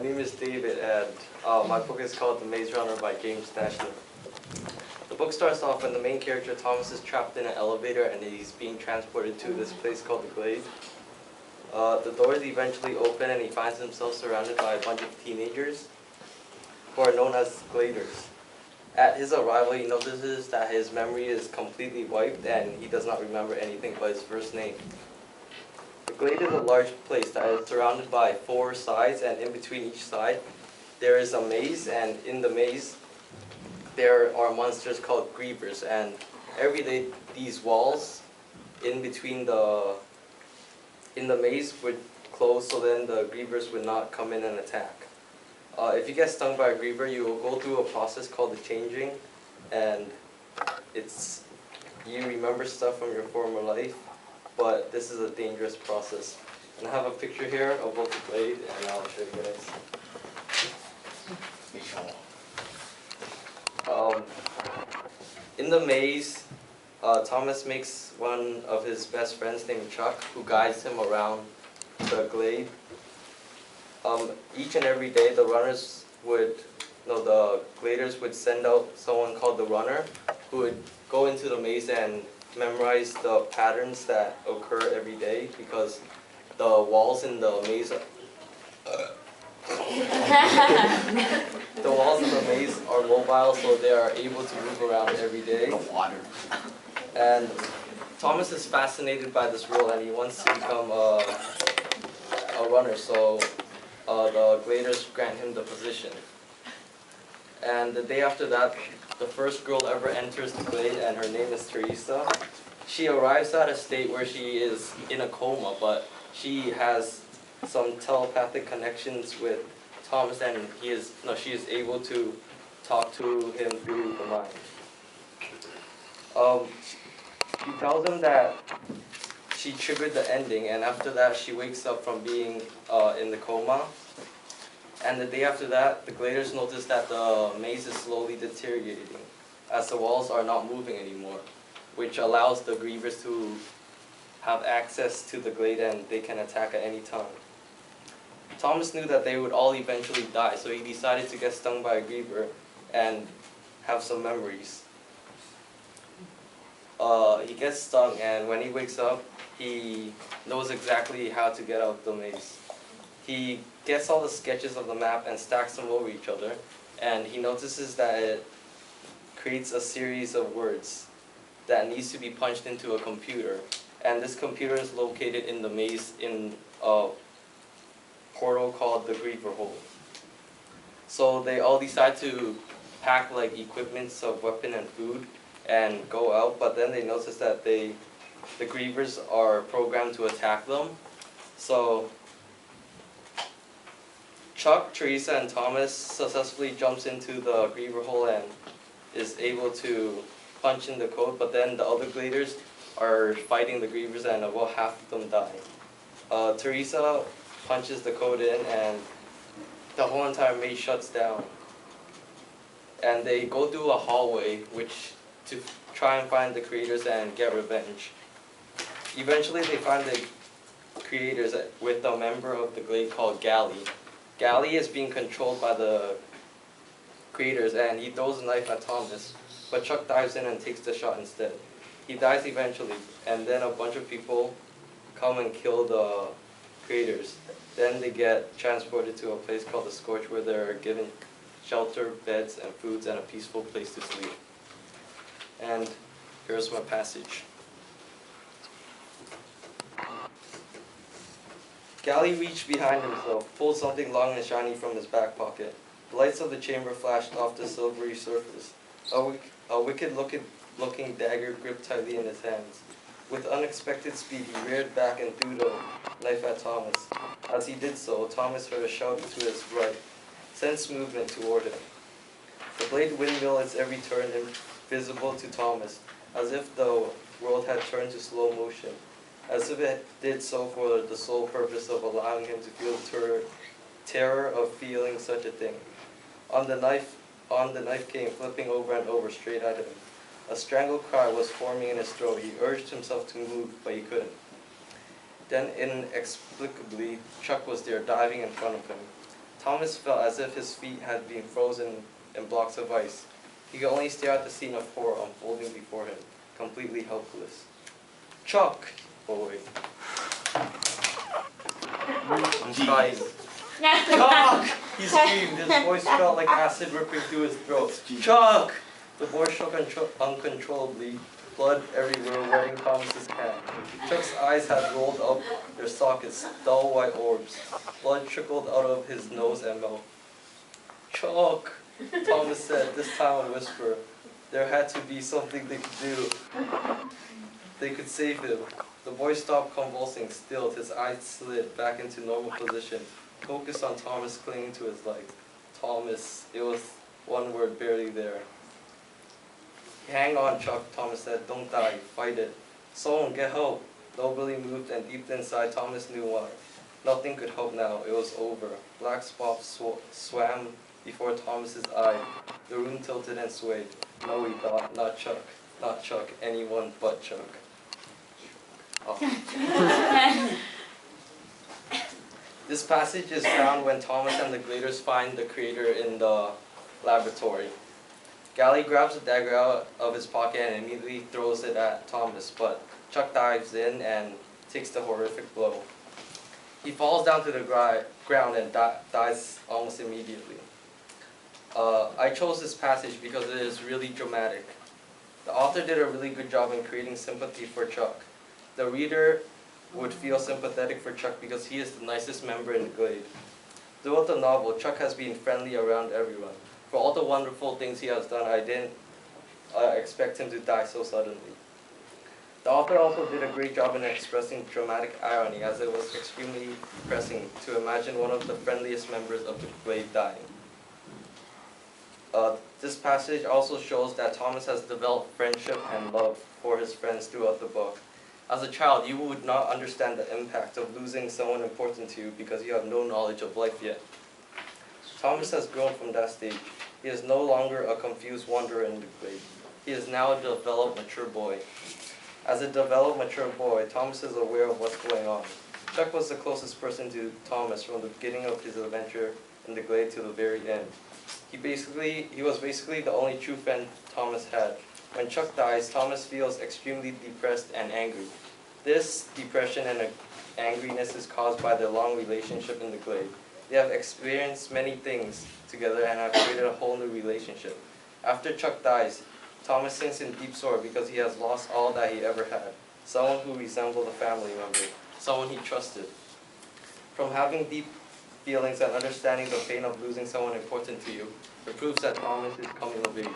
name is David, and my book is called The Maze Runner by James Dashner. The book starts off when the main character, Thomas, is trapped in an elevator and he's being transported to this place called the Glade. The doors eventually open and he finds himself surrounded by a bunch of teenagers who are known as Gladers. At his arrival, he notices that his memory is completely wiped and he does not remember anything but his first name. The Glade is a large place that is surrounded by 4 sides, and in between each side there is a maze, and in the maze there are monsters called Grievers, and every day these walls in between in the maze would close so then the Grievers would not come in and attack. If you get stung by a Griever, you will go through a process called the changing, and you remember stuff from your former life, but this is a dangerous process. And I have a picture here of both the Glade, and I'll show you guys. In the maze, Thomas makes one of his best friends named Chuck, who guides him around the Glade. Each and every day, the Gladers would send out someone called the Runner, who would go into the maze and memorize the patterns that occur every day, because the walls in the maze the walls in the maze are mobile, so they are able to move around every day. And Thomas is fascinated by this role and he wants to become a runner, so the Gladers grant him the position. And the day after that, the first girl ever enters the Glade, and her name is Teresa. She arrives at a state where she is in a coma, but she has some telepathic connections with Thomas, and she is able to talk to him through the mind. She tells him that she triggered the ending, and after that she wakes up from being in the coma. And the day after that, the Gladers notice that the maze is slowly deteriorating, as the walls are not moving anymore, which allows the Grievers to have access to the Glade and they can attack at any time. Thomas knew that they would all eventually die, so he decided to get stung by a Griever and have some memories. He gets stung, and when he wakes up, he knows exactly how to get out of the maze. He gets all the sketches of the map and stacks them over each other, and he notices that it creates a series of words that needs to be punched into a computer. And this computer is located in the maze in a portal called the Griever Hole. So they all decide to pack like equipments of weapon and food and go out, but then they notice that the Grievers are programmed to attack them. So Chuck, Teresa, and Thomas successfully jumps into the Griever Hole and is able to punch in the code, but then the other Gladers are fighting the Grievers and about half of them die. Teresa punches the code in and the whole entire maze shuts down. And they go through a hallway to try and find the creators and get revenge. Eventually they find the creators with a member of the Glade called Gally. Gally is being controlled by the creators and he throws a knife at Thomas, but Chuck dives in and takes the shot instead. He dies eventually, and then a bunch of people come and kill the creators. Then they get transported to a place called the Scorch, where they're given shelter, beds, and foods, and a peaceful place to sleep. And here's my passage. Gally reached behind himself, pulled something long and shiny from his back pocket. The lights of the chamber flashed off the silvery surface. A wicked-looking dagger gripped tightly in his hands. With unexpected speed, he reared back and threw the knife at Thomas. As he did so, Thomas heard a shout to his right, sense movement toward him. The blade windmilled its every turn, invisible to Thomas, as if the world had turned to slow motion, as if it did so for the sole purpose of allowing him to feel the terror of feeling such a thing. On the knife came, flipping over and over, straight at him. A strangled cry was forming in his throat. He urged himself to move, but he couldn't. Then, inexplicably, Chuck was there, diving in front of him. Thomas felt as if his feet had been frozen in blocks of ice. He could only stare at the scene of horror unfolding before him, completely helpless. Chuck, boy. I'm trying. Chuck! He screamed. His voice felt like acid ripping through his throat. Chuck! The boy shook uncontrollably, blood everywhere, wetting Thomas's hand. Chuck's eyes had rolled up their sockets, dull white orbs. Blood trickled out of his nose and mouth. Chuck, Thomas said, this time a whisper. There had to be something they could do. They could save him. The boy stopped convulsing, stilled, his eyes slid back into normal position, focused on Thomas clinging to his leg. Thomas, it was one word barely there. Hang on, Chuck, Thomas said. Don't die. Fight it. Someone get help. Nobody moved, and deep inside, Thomas knew why. Nothing could help now. It was over. Black spots swam before Thomas's eye. The room tilted and swayed. No, he thought. Not Chuck. Not Chuck. Anyone but Chuck. Oh. This passage is found when Thomas and the Gladers find the creator in the laboratory. Gally grabs a dagger out of his pocket and immediately throws it at Thomas, but Chuck dives in and takes the horrific blow. He falls down to the ground and dies almost immediately. I chose this passage because it is really dramatic. The author did a really good job in creating sympathy for Chuck. The reader would feel sympathetic for Chuck because he is the nicest member in the Glade. Throughout the novel, Chuck has been friendly around everyone. For all the wonderful things he has done, I didn't expect him to die so suddenly. The author also did a great job in expressing dramatic irony, as it was extremely depressing to imagine one of the friendliest members of the Glade dying. This passage also shows that Thomas has developed friendship and love for his friends throughout the book. As a child, you would not understand the impact of losing someone important to you because you have no knowledge of life yet. Thomas has grown from that stage. He is no longer a confused wanderer in the Glade. He is now a developed, mature boy. As a developed, mature boy, Thomas is aware of what's going on. Chuck was the closest person to Thomas from the beginning of his adventure in the Glade to the very end. He was basically the only true friend Thomas had. When Chuck dies, Thomas feels extremely depressed and angry. This depression and angriness is caused by their long relationship in the Glade. They have experienced many things together and have created a whole new relationship. After Chuck dies, Thomas sinks in deep sorrow because he has lost all that he ever had. Someone who resembled a family member, someone he trusted. From having deep feelings and understanding the pain of losing someone important to you, it proves that Thomas is coming of age.